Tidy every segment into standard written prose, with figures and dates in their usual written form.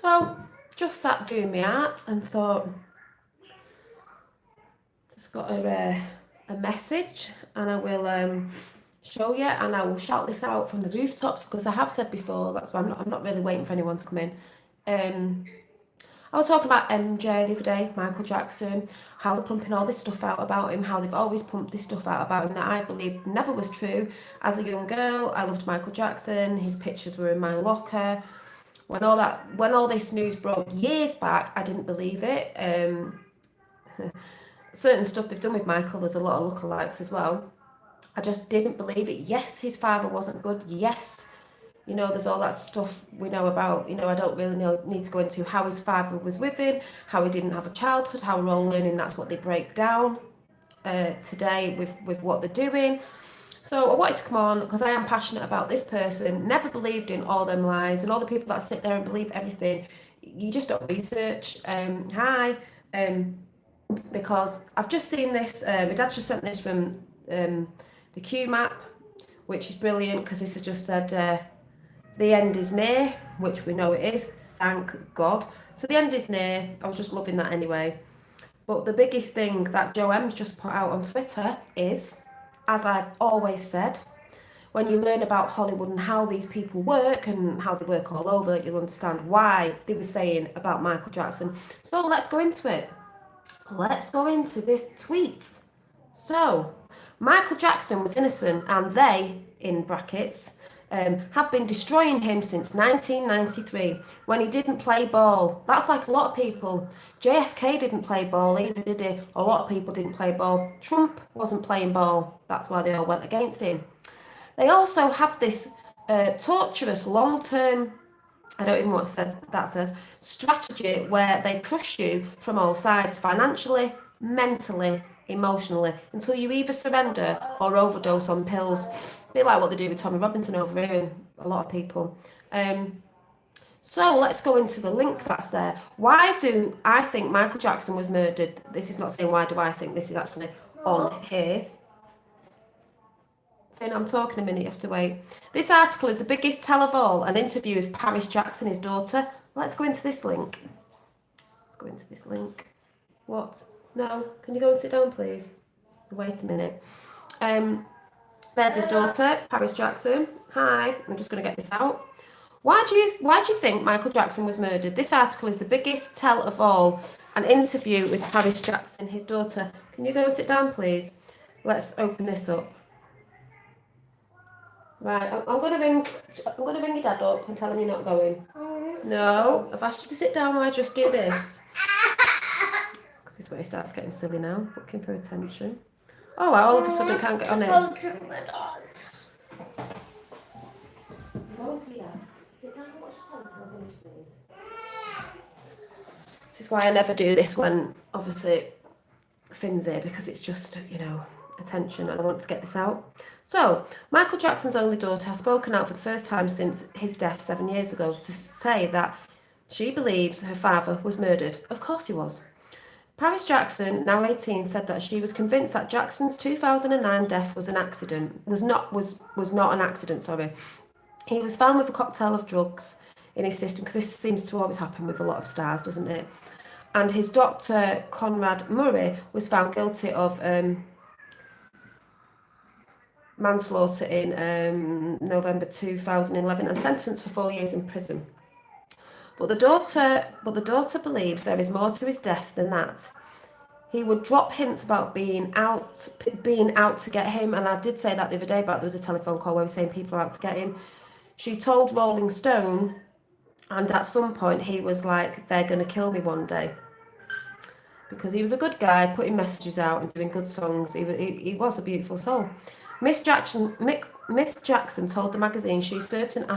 So just sat doing my art and thought, just got a message, and I will show you, and I will shout this out from the rooftops because I have said before. That's why I'm not really waiting for anyone to come in. I was talking about MJ the other day, Michael Jackson, how they're pumping all this stuff out about him, how they've always pumped this stuff out about him that I believe never was true. As a young girl, I loved Michael Jackson. His pictures were in my locker. When all this news broke years back, I didn't believe it. Certain stuff they've done with Michael, there's a lot of lookalikes as well. I just didn't believe it. Yes, his father wasn't good. Yes, there's all that stuff we know about. I don't really need to go into how his father was with him, how he didn't have a childhood, how we're all learning that's what they break down today with what they're doing. So I wanted to come on because I am passionate about this person. Never believed in all them lies and all the people that sit there and believe everything. You just don't research. Because I've just seen this. My dad just sent this from the Q map, which is brilliant because this has just said the end is near, which we know it is. Thank God. So the end is near. I was just loving that anyway. But the biggest thing that Joe M's just put out on Twitter is, as I've always said, when you learn about Hollywood and how these people work and how they work all over, you'll understand why they were saying about Michael Jackson. So let's go into it. Let's go into this tweet. So, Michael Jackson was innocent and they, in brackets, have been destroying him since 1993 when he didn't play ball. That's like a lot of people. JFK didn't play ball either, did he? A lot of people didn't play ball. Trump wasn't playing ball. That's why they all went against him. They also have this torturous long-term, I don't even know what that says, strategy where they crush you from all sides, financially, mentally, emotionally, until you either surrender or overdose on pills. A bit like what they do with Tommy Robinson over here and a lot of people. So let's go into the link that's there. Why do I think Michael Jackson was murdered? This is not saying why do I think, this is actually on here. Finn, I'm talking a minute, you have to wait. This article is the biggest tell of all, an interview with Paris Jackson, his daughter. Let's go into this link. What? No, can you go and sit down, please? Wait a minute. There's his daughter, Paris Jackson. Hi, I'm just going to get this out. Why do you think Michael Jackson was murdered? This article is the biggest tell of all, an interview with Paris Jackson, his daughter. Can you go and sit down, please? Let's open this up. Right, I'm gonna ring your dad up and tell him you're not going. No, I've asked you to sit down while I just do this. Because this is where he starts getting silly now, looking for attention. Oh, I all of a sudden can't get on it. Go and see Dad. Sit down and watch the television until I finish, please. This is why I never do this when, obviously, Finn's here, because it's just, attention, and I want to get this out. So, Michael Jackson's only daughter has spoken out for the first time since his death 7 years ago to say that she believes her father was murdered. Of course he was. Paris Jackson, now 18, said that she was convinced that Jackson's 2009 death was an accident. Was not an accident, sorry. He was found with a cocktail of drugs in his system, because this seems to always happen with a lot of stars, doesn't it? And his doctor, Conrad Murray, was found guilty of manslaughter in November 2011 and sentenced for 4 years in prison. But the daughter believes there is more to his death than that. He would drop hints about being out to get him, and I did say that the other day, but there was a telephone call where we were saying people are out to get him. She told Rolling Stone, and at some point he was like, they're going to kill me one day. Because he was a good guy, putting messages out and doing good songs. He was a beautiful soul. Miss Jackson told the magazine she's certain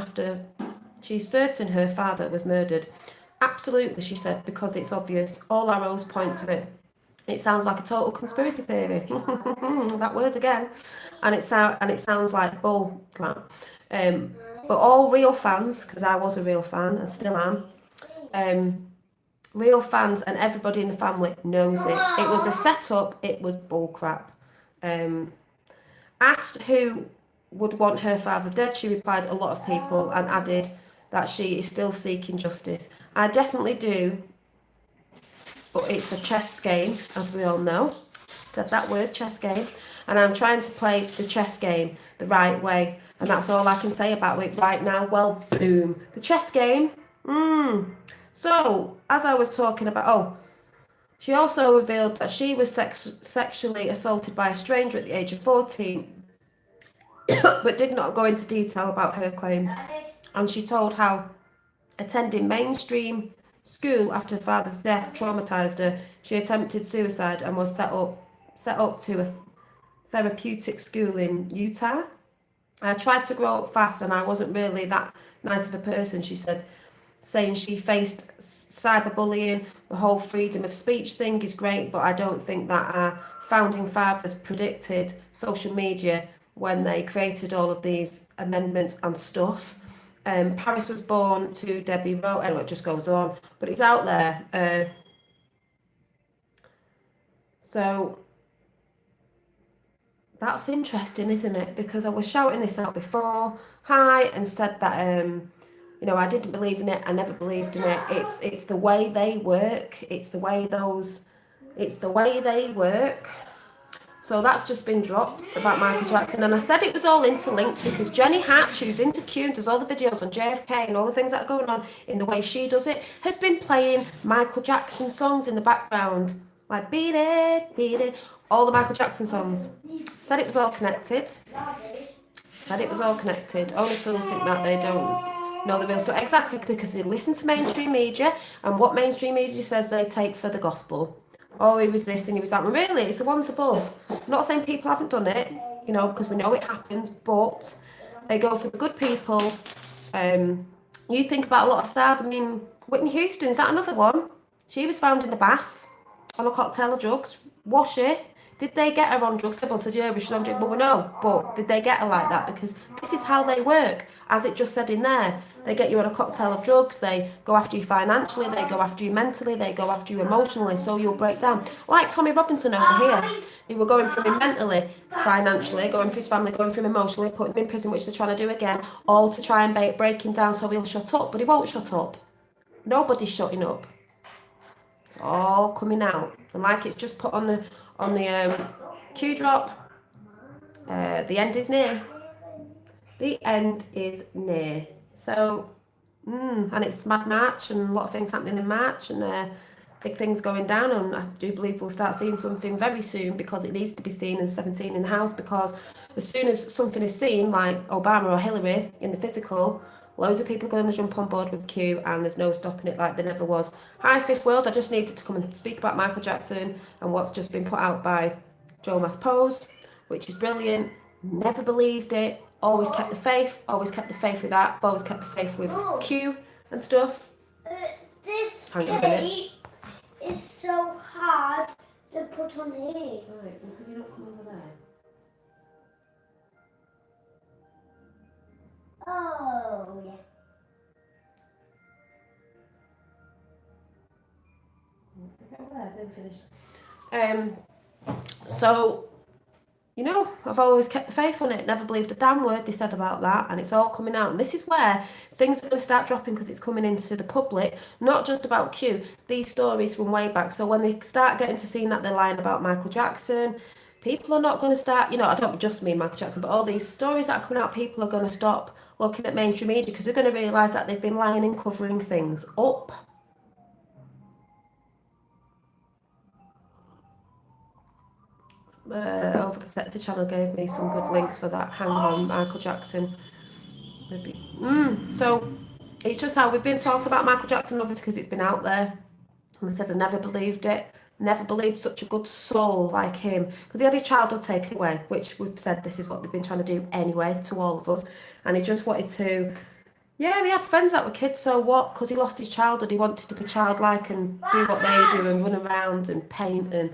her father was murdered. Absolutely, she said, because it's obvious. All arrows point to it. It sounds like a total conspiracy theory. That word again. And it sounds like bull crap. But all real fans, because I was a real fan and still am, real fans and everybody in the family knows it. It was a setup, it was bull crap. Asked who would want her father dead, she replied, a lot of people, and added, that she is still seeking justice. I definitely do, but it's a chess game, as we all know. Said that word, chess game. And I'm trying to play the chess game the right way. And that's all I can say about it right now. Well, boom. The chess game. So, as I was talking about, she also revealed that she was sexually assaulted by a stranger at the age of 14, but did not go into detail about her claim. And she told how attending mainstream school after her father's death traumatised her. She attempted suicide and was set up to a therapeutic school in Utah. I tried to grow up fast and I wasn't really that nice of a person, she said, saying she faced cyberbullying. The whole freedom of speech thing is great, but I don't think that our founding fathers predicted social media when they created all of these amendments and stuff. Paris was born to Debbie Rowe. Anyway, it just goes on, but it's out there. So that's interesting, isn't it? Because I was shouting this out before, and said that I didn't believe in it. I never believed in it. It's the way they work. It's the way they work. So that's just been dropped about Michael Jackson. And I said it was all interlinked because Jenny Hatch, who's into Q and does all the videos on JFK and all the things that are going on in the way she does it, has been playing Michael Jackson songs in the background. Like Beat It, Beat It, all the Michael Jackson songs. Said it was all connected. Only fools think that they don't know the real story. Exactly, because they listen to mainstream media, and what mainstream media says they take for the gospel. Oh, he was this and he was that. And really, it's the ones above. I'm not saying people haven't done it, because we know it happens, but they go for the good people. You think about a lot of stars. I mean, Whitney Houston, is that another one? She was found in the bath on a cocktail of drugs. Was she? Did they get her on drugs? Everyone said, yeah, she's on drugs. But we know. But did they get her like that? Because this is how they work. As it just said in there, they get you on a cocktail of drugs. They go after you financially. They go after you mentally. They go after you emotionally. So you'll break down. Like Tommy Robinson over here. They were going from him mentally, financially, going for his family, going for him emotionally, putting him in prison, which they're trying to do again, all to try and break him down so he'll shut up. But he won't shut up. Nobody's shutting up. It's all coming out. And like it's just put on the Q drop, the end is near. The end is near. So, and it's Mad March and a lot of things happening in March and big things going down. And I do believe we'll start seeing something very soon because it needs to be seen and 17 in the house, because as soon as something is seen, like Obama or Hillary in the physical, loads of people are going to jump on board with Q and there's no stopping it like there never was. Hi, Fifth World. I just needed to come and speak about Michael Jackson and what's just been put out by Joe Mass Post, which is brilliant. Never believed it. Always kept the faith. Always kept the faith with that. Always kept the faith with Q and stuff. This Hang on a minute. cake is so hard to put on here. Right, well, can you not come over there? Oh, yeah. So, I've always kept the faith on it, never believed a damn word they said about that, and it's all coming out. And this is where things are going to start dropping because it's coming into the public, not just about Q, these stories from way back. So when they start getting to seeing that they're lying about Michael Jackson, people are not going to start, I don't just mean Michael Jackson, but all these stories that are coming out, people are going to stop looking at mainstream media because they're going to realise that they've been lying and covering things up. Overprotected channel gave me some good links for that. Hang on, Michael Jackson. Maybe. So it's just how we've been talking about Michael Jackson, obviously, because it's been out there. And I said I never believed it. Never believed such a good soul like him, because he had his childhood taken away, which we've said this is what they've been trying to do anyway to all of us. And he just wanted to. Yeah, he had friends that were kids, so what? Because he lost his childhood, he wanted to be childlike and do what they do and run around and paint and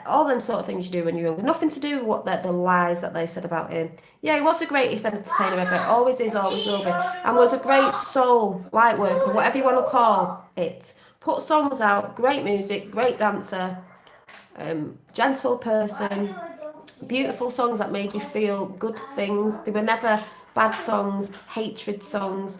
all them sort of things you do when you're younger. Nothing to do with what the lies that they said about him. Yeah, he was the greatest entertainer ever. Always is, always will be. And was a great soul, light worker, whatever you want to call it. Put songs out, great music, great dancer, gentle person, beautiful songs that made you feel good things. They were never bad songs, hatred songs,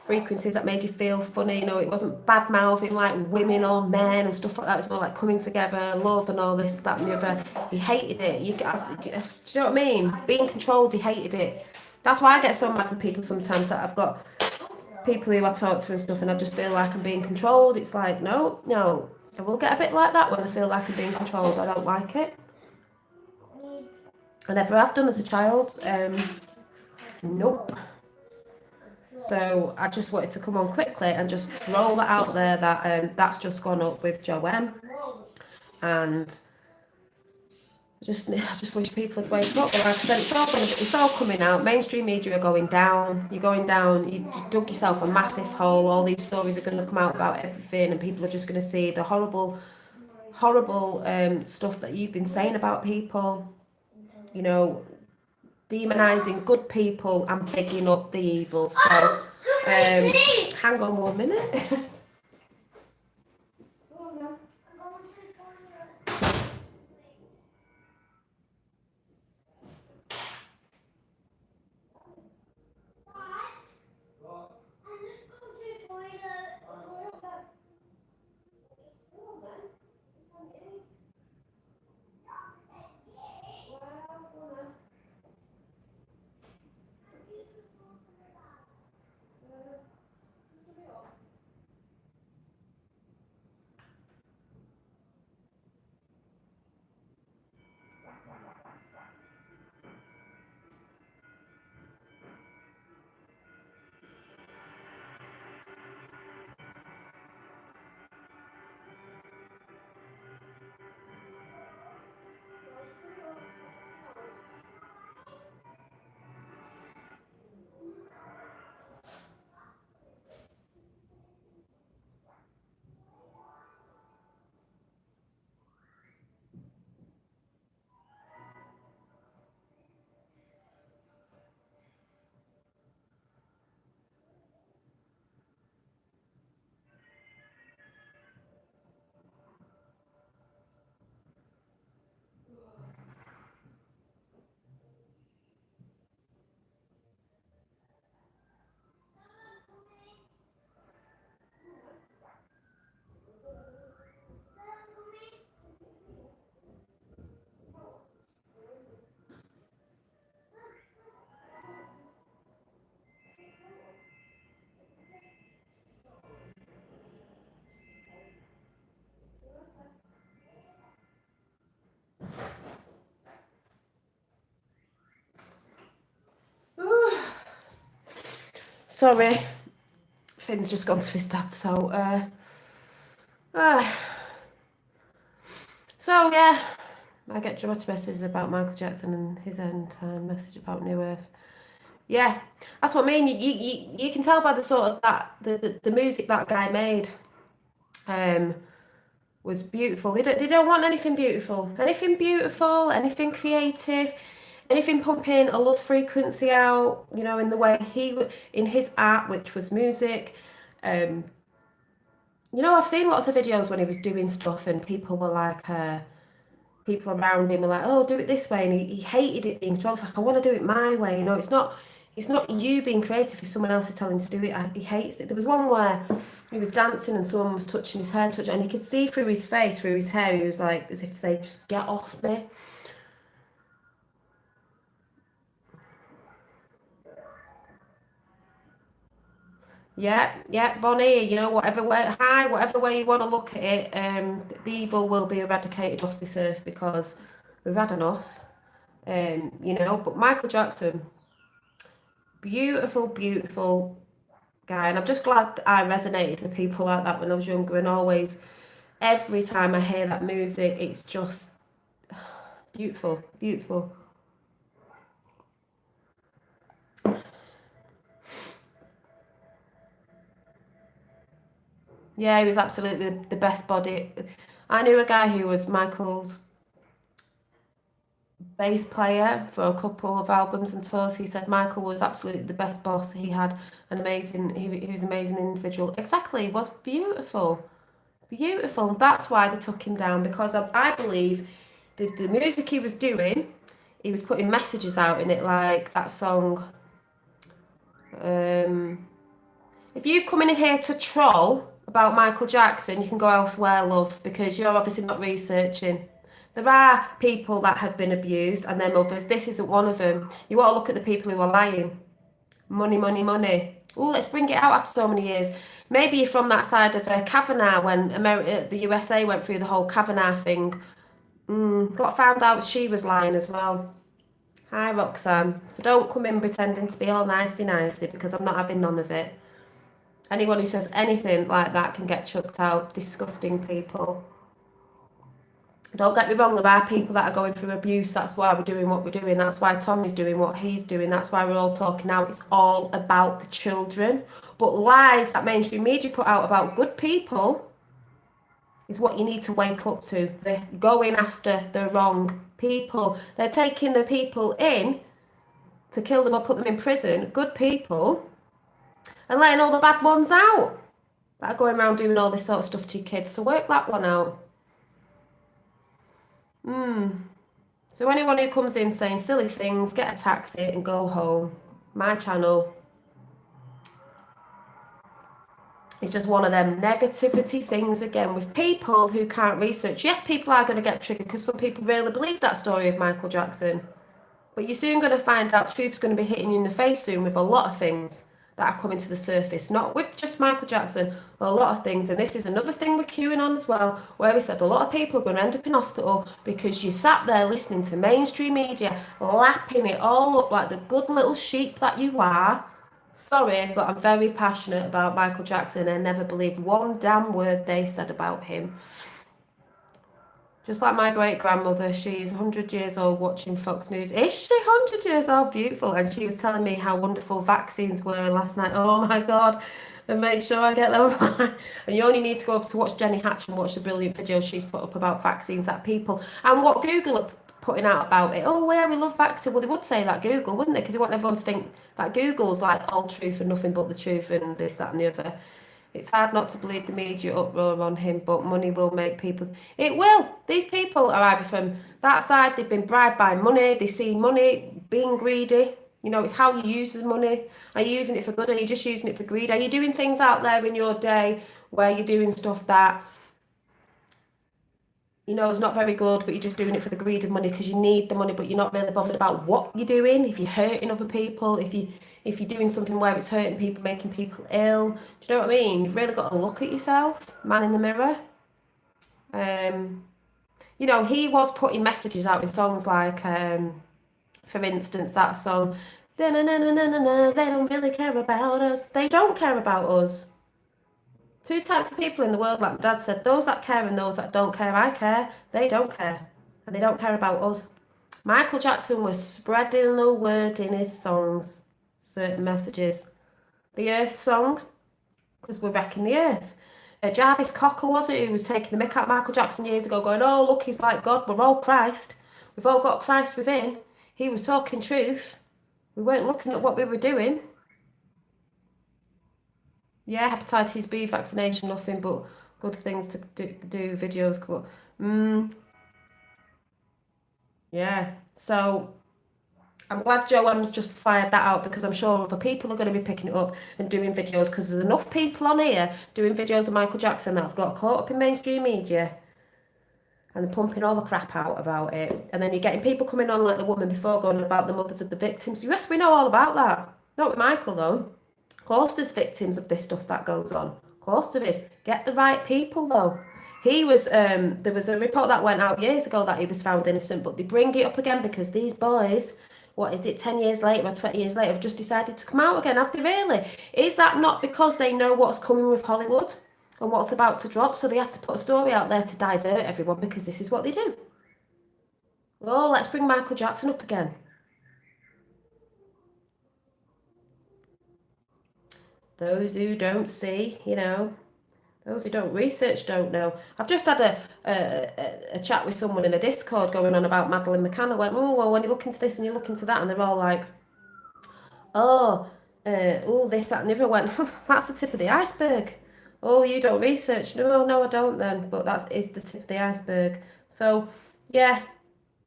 frequencies that made you feel funny. You know, it wasn't bad mouthing like women or men and stuff like that. It was more like coming together, love and all this, that and the other. He hated it. Do you know what I mean? Being controlled, he hated it. That's why I get so mad with people sometimes, that I've got people who I talk to and stuff and I just feel like I'm being controlled. It's like, no, no. I will get a bit like that when I feel like I'm being controlled. I don't like it. I never have done as a child. Nope. So I just wanted to come on quickly and just throw that out there, that that's just gone up with Joanne, and I just wish people would wake up. But like I said, it's all coming out. Mainstream media are going down. You're going down. You've dug yourself a massive hole. All these stories are going to come out about everything, and people are just going to see the horrible stuff that you've been saying about people. You know, demonising good people and bigging up the evil. So, hang on 1 minute. Sorry, Finn's just gone to his dad, so so yeah, I get dramatic messages about Michael Jackson and his end time message about New Earth. Yeah, that's what I mean. You can tell by the sort of that the music that guy made was beautiful. They don't want anything beautiful, anything creative, anything pumping a love frequency out. You know, in the way in his art, which was music. You know, I've seen lots of videos when he was doing stuff, and people were like, people around him were like, "Oh, do it this way," and he hated it being controlled. Like, I want to do it my way. You know, it's not you being creative if someone else is telling you to do it. He hates it. There was one where he was dancing and someone was touching his hair, and he could see through his face, through his hair. He was like, as if to say, "Just get off me." Yeah, Bonnie. You know, whatever way you want to look at it, the evil will be eradicated off this earth because we've had enough. You know, but Michael Jackson, beautiful, beautiful guy, and I'm just glad that I resonated with people like that when I was younger, and always, every time I hear that music, it's just beautiful, beautiful. Yeah, he was absolutely the best body. I knew a guy who was Michael's bass player for a couple of albums and tours. He said Michael was absolutely the best boss. He had an amazing, he was an amazing individual. Exactly, he was beautiful, beautiful. That's why they took him down, because I believe the music he was doing, he was putting messages out in it, like that song. Um, If you've come in here to troll about Michael Jackson, you can go elsewhere, love, because you're obviously not researching. There are people that have been abused and their mothers. This isn't one of them. You want to look at the people who are lying. Money, money, money. Oh, let's bring it out after so many years. Maybe you're from that side of Kavanaugh when the USA went through the whole Kavanaugh thing. Got found out she was lying as well. Hi, Roxanne. So don't come in pretending to be all nicey because I'm not having none of it. Anyone who says anything like that can get chucked out. Disgusting people. Don't get me wrong, there are people that are going through abuse. That's why we're doing what we're doing. That's why Tommy's doing what he's doing. That's why we're all talking out. It's all about the children. But lies that mainstream media put out about good people is what you need to wake up to. They're going after the wrong people. They're taking the people in to kill them or put them in prison, good people, and letting all the bad ones out that are going around doing all this sort of stuff to your kids. So work that one out. So anyone who comes in saying silly things, get a taxi and go home. My channel is just one of them negativity things again with people who can't research. Yes, people are going to get triggered because some people really believe that story of Michael Jackson. But you're soon going to find out truth's going to be hitting you in the face soon with a lot of things that are coming to the surface. Not with just Michael Jackson, but a lot of things. And this is another thing we're queuing on as well, where we said a lot of people are going to end up in hospital because you sat there listening to mainstream media, lapping it all up like the good little sheep that you are. Sorry, but I'm very passionate about Michael Jackson and never believed one damn word they said about him. Just like my great grandmother, she's 100 years old watching Fox News. Is she 100 years old? Beautiful. And she was telling me how wonderful vaccines were last night. Oh my God. And make sure I get them. And you only need to go over to watch Jenny Hatch and watch the brilliant videos she's put up about vaccines that people and what Google are putting out about it. Oh, yeah, we love vaccine. Well, they would say that Google, wouldn't they? Because they want everyone to think that Google's like all truth and nothing but the truth and this, that, and the other. It's hard not to believe the media uproar on him, but money will make people. It will. These people are either from that side, they've been bribed by money, they see money, being greedy. You know, it's how you use the money. Are you using it for good? Or are you just using it for greed? Are you doing things out there in your day where you're doing stuff that, you know, is not very good, but you're just doing it for the greed of money because you need the money, but you're not really bothered about what you're doing. If you're hurting other people, if you're doing something where it's hurting people, making people ill, do you know what I mean? You've really got to look at yourself, man in the mirror. You know, he was putting messages out in songs like, for instance, that song, "Da-na-na-na-na-na-na, they don't really care about us." They don't care about us. Two types of people in the world, like my dad said, those that care and those that don't care. I care, they don't care. And they don't care about us. Michael Jackson was spreading the word in his songs, certain messages. The Earth song, because we're wrecking the earth. Jarvis Cocker, was it, who was taking the mick out Michael Jackson years ago, going, oh, look, he's like God, we're all Christ. We've all got Christ within. He was talking truth. We weren't looking at what we were doing. Yeah, hepatitis B vaccination, nothing but good things to do videos. Cool. Yeah, so I'm glad Joanne's just fired that out because I'm sure other people are going to be picking it up and doing videos because there's enough people on here doing videos of Michael Jackson that have got caught up in mainstream media and they're pumping all the crap out about it. And then you're getting people coming on like the woman before going about the mothers of the victims. Yes, we know all about that. Not with Michael though. Of course there's victims of this stuff that goes on. Of course there is. Get the right people though. He was, there was a report that went out years ago that he was found innocent, but they bring it up again because these boys, what is it, 10 years later or 20 years later, have just decided to come out again, have they really? Is that not because they know what's coming with Hollywood and what's about to drop, so they have to put a story out there to divert everyone because this is what they do? Oh, let's bring Michael Jackson up again. Those who don't see, you know, those who don't research don't know. I've just had a chat with someone in a Discord going on about Madeline McCann. I went, oh, well, when you look into this and you look into that, and they're all like, oh, this, that, and the other. I went, that's the tip of the iceberg. Oh, you don't research. No, no, I don't then. But that is the tip of the iceberg. So, yeah,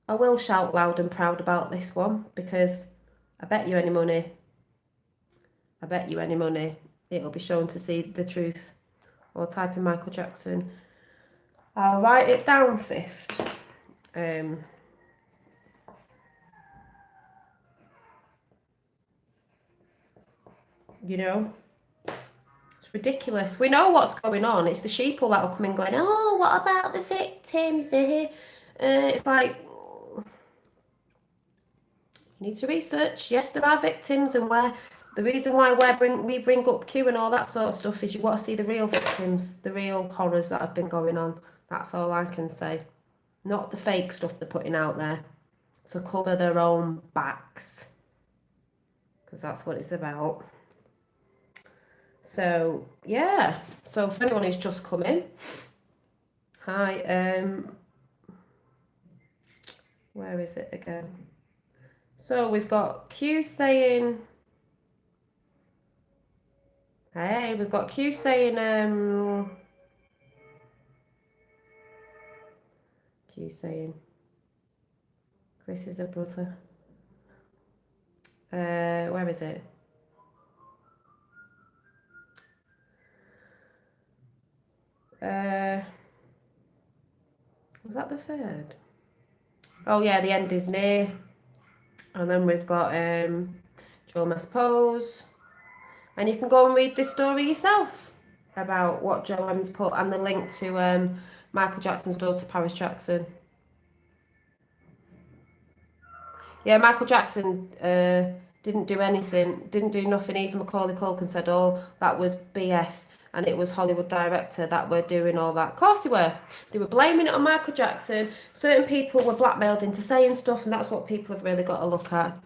I will shout loud and proud about this one because I bet you any money. I bet you any money. it'll be shown to see the truth. Or type in Michael Jackson. I'll write it down fifth. You know, it's ridiculous. We know what's going on. It's the sheeple that'll come in going, oh, what about the victims? It's like, you need to research. Yes, there are victims, and where the reason why we bring up Q and all that sort of stuff is you want to see the real victims, the real horrors that have been going on. That's all I can say. Not the fake stuff they're putting out there to cover their own backs, because that's what it's about. So yeah, so for anyone who's just come in, hi, where is it again? So we've got Q saying, hey, we've got Q saying, Q saying, Chris is a brother. Where is it? Was that the third? Oh yeah, the end is near. And then we've got Joe Mass Pose. And you can go and read this story yourself about what Joe M's put and the link to Michael Jackson's daughter, Paris Jackson. Yeah, Michael Jackson didn't do anything, didn't do nothing. Even Macaulay Culkin said, oh, that was BS. And it was Hollywood director that were doing all that. Of course they were. They were blaming it on Michael Jackson. Certain people were blackmailed into saying stuff, and that's what people have really got to look at.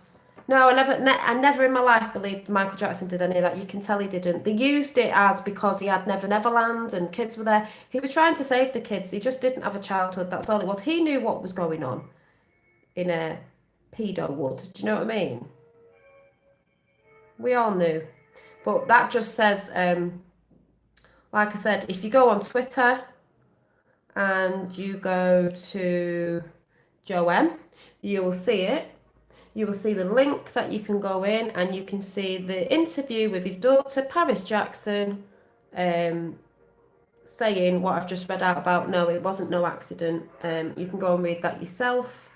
No, I never in my life believed Michael Jackson did any of that. You can tell he didn't. They used it as because he had Never Neverland and kids were there. He was trying to save the kids. He just didn't have a childhood. That's all it was. He knew what was going on in a pedo wood. Do you know what I mean? We all knew. But that just says, like I said, if you go on Twitter and you go to Joe M, you will see it. You will see the link that you can go in and you can see the interview with his daughter, Paris Jackson, saying what I've just read out about, no, it wasn't no accident. You can go and read that yourself.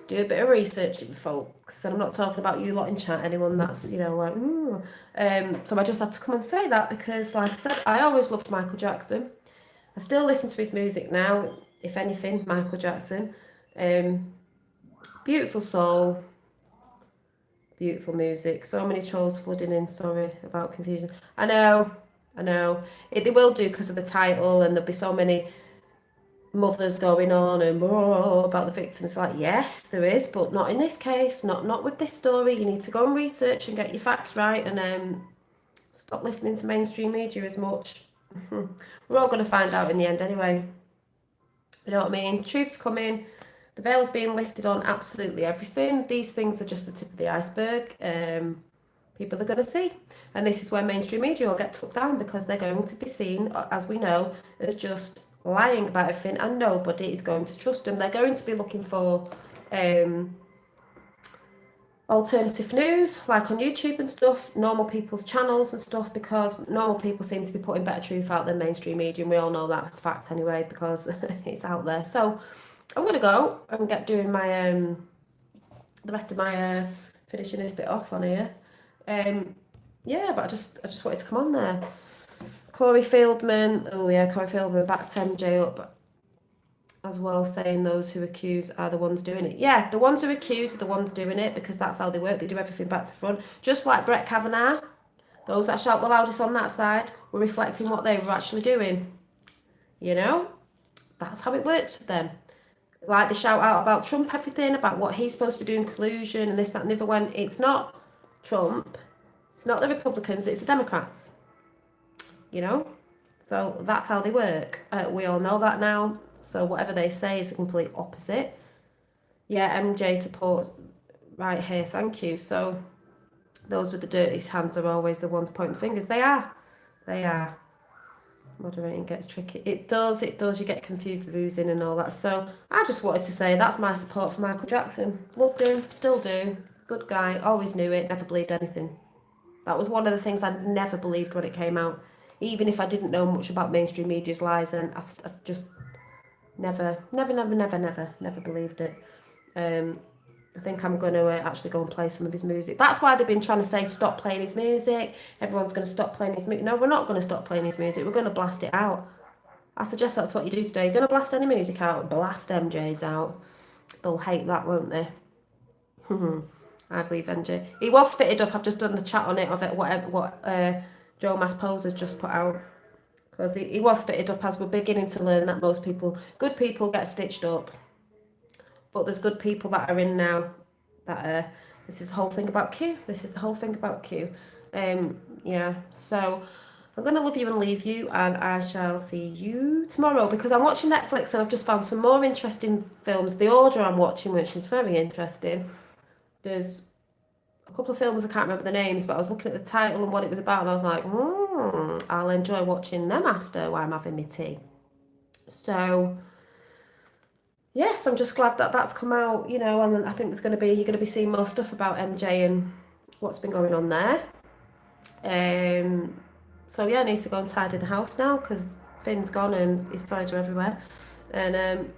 Do a bit of research, folks. And I'm not talking about you lot in chat, anyone that's, you know, like, ooh. So I just have to come and say that because, like I said, I always loved Michael Jackson. I still listen to his music now, if anything, Michael Jackson. Beautiful soul, beautiful music. So many trolls flooding in, sorry about confusion. I know. They will do because of the title, and there'll be so many mothers going on and about the victims. Like, yes, there is, but not in this case, not with this story. You need to go and research and get your facts right, and stop listening to mainstream media as much. We're all going to find out in the end anyway. You know what I mean? Truth's coming. The veil's being lifted on absolutely everything. These things are just the tip of the iceberg. People are going to see. And this is where mainstream media will get took down, because they're going to be seen, as we know, as just lying about everything, and nobody is going to trust them. They're going to be looking for alternative news, like on YouTube and stuff, normal people's channels and stuff, because normal people seem to be putting better truth out than mainstream media, and we all know that as fact anyway, because it's out there. So I'm going to go and get doing my the rest of my finishing this bit off on here. Yeah, but I just wanted to come on there. Corey Fieldman, backed MJ up as well, saying those who accuse are the ones doing it. Yeah, the ones who accuse are the ones doing it, because that's how they work. They do everything back to front. Just like Brett Kavanaugh, those that shout the loudest on that side were reflecting what they were actually doing. You know? That's how it works for them. Like, they shout out about Trump, everything, about what he's supposed to be doing, collusion and this, that and the other, when it's not Trump, it's not the Republicans, it's the Democrats. You know? So that's how they work. We all know that now. So whatever they say is the complete opposite. Yeah, MJ supports right here, thank you. So those with the dirtiest hands are always the ones pointing fingers. They are. Moderating gets tricky. It does. You get confused with who's in and all that. So I just wanted to say that's my support for Michael Jackson. Loved him, still do. Good guy, always knew it, never believed anything. That was one of the things I never believed when it came out. Even if I didn't know much about mainstream media's lies, and I just never believed it. I think I'm going to actually go and play some of his music. That's why they've been trying to say stop playing his music. Everyone's going to stop playing his music. No, we're not going to stop playing his music. We're going to blast it out. I suggest that's what you do today. You're going to blast any music out. Blast MJ's out. They'll hate that, won't they? I believe MJ. He was fitted up. I've just done the chat on it of it. What Joe Mass has just put out. Because he was fitted up, as we're beginning to learn that most people, good people, get stitched up. But there's good people that are in now that this is the whole thing about Q. This is the whole thing about Q. Yeah, so I'm going to love you and leave you, and I shall see you tomorrow, because I'm watching Netflix and I've just found some more interesting films. The Order I'm watching, which is very interesting. There's a couple of films, I can't remember the names, but I was looking at the title and what it was about, and I was like, I'll enjoy watching them after while I'm having my tea. So yes, I'm just glad that that's come out, you know, and I think you're going to be seeing more stuff about MJ and what's been going on there. So yeah, I need to go and tidy the house now because Finn's gone and his toys are everywhere. And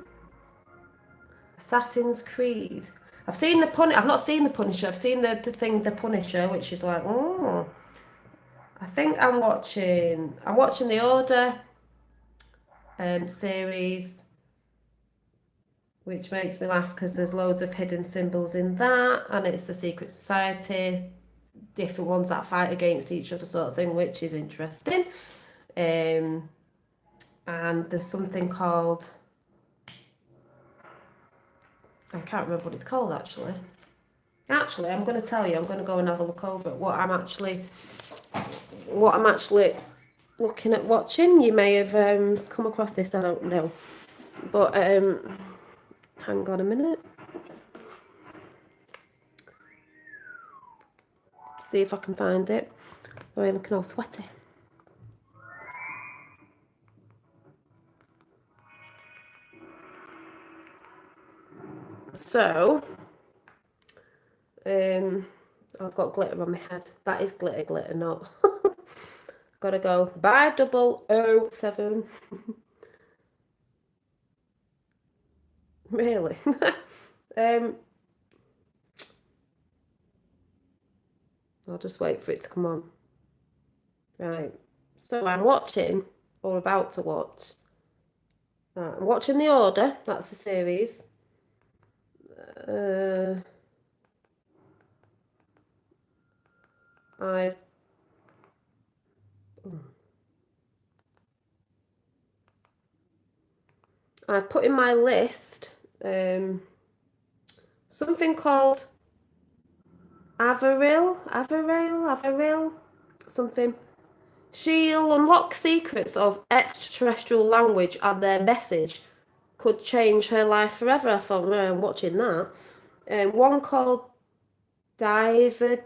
Assassin's Creed. I've not seen the Punisher. I've seen the thing, the Punisher, which is like, I think I'm watching the Order series, which makes me laugh because there's loads of hidden symbols in that, and it's the secret society, different ones that fight against each other sort of thing, which is interesting. And there's something called, I can't remember what it's called actually. Actually, I'm going to tell you, I'm going to go and have a look over at what I'm actually looking at watching. You may have come across this, I don't know. But hang on a minute. See if I can find it. Oh, you're looking all sweaty. So, I've got glitter on my head. That is glitter, not. Gotta go. By 007. Really? I'll just wait for it to come on. Right. So I'm watching, or about to watch. I'm watching The Order. That's the series. I've put in my list something called Averil, something. She'll unlock secrets of extraterrestrial language, and their message could change her life forever. I thought, I'm watching that. One called Divergent.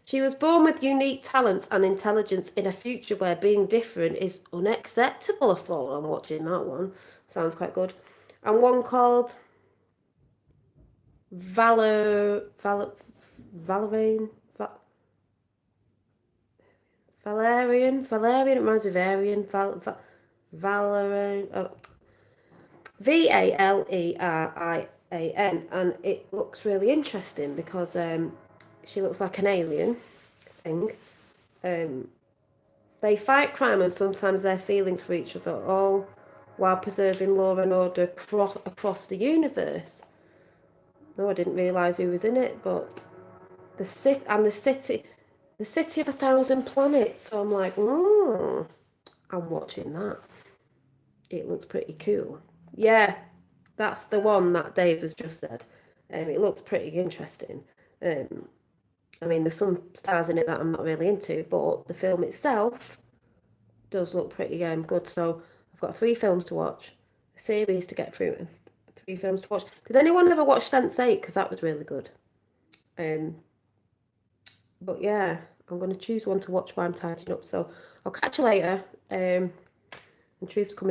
She was born with unique talents and intelligence in a future where being different is unacceptable. I thought, I'm watching that one. Sounds quite good. And one called Valerian. It reminds me of Arian. Valerian. Oh. Valerian, and it looks really interesting because she looks like an alien thing. They fight crime and sometimes their feelings for each other, all while preserving law and order across the universe. No, I didn't realise who was in it, but the city of 1,000 planets. So I'm like, I'm watching that. It looks pretty cool. Yeah, that's the one that Dave has just said. It looks pretty interesting. I mean, there's some stars in it that I'm not really into, but the film itself does look pretty good. So I've got 3 films to watch, a series to get through, and 3 films to watch. Did anyone ever watch Sense8? Because that was really good. But yeah, I'm going to choose one to watch while I'm tidying up. So I'll catch you later. And Truth's coming out.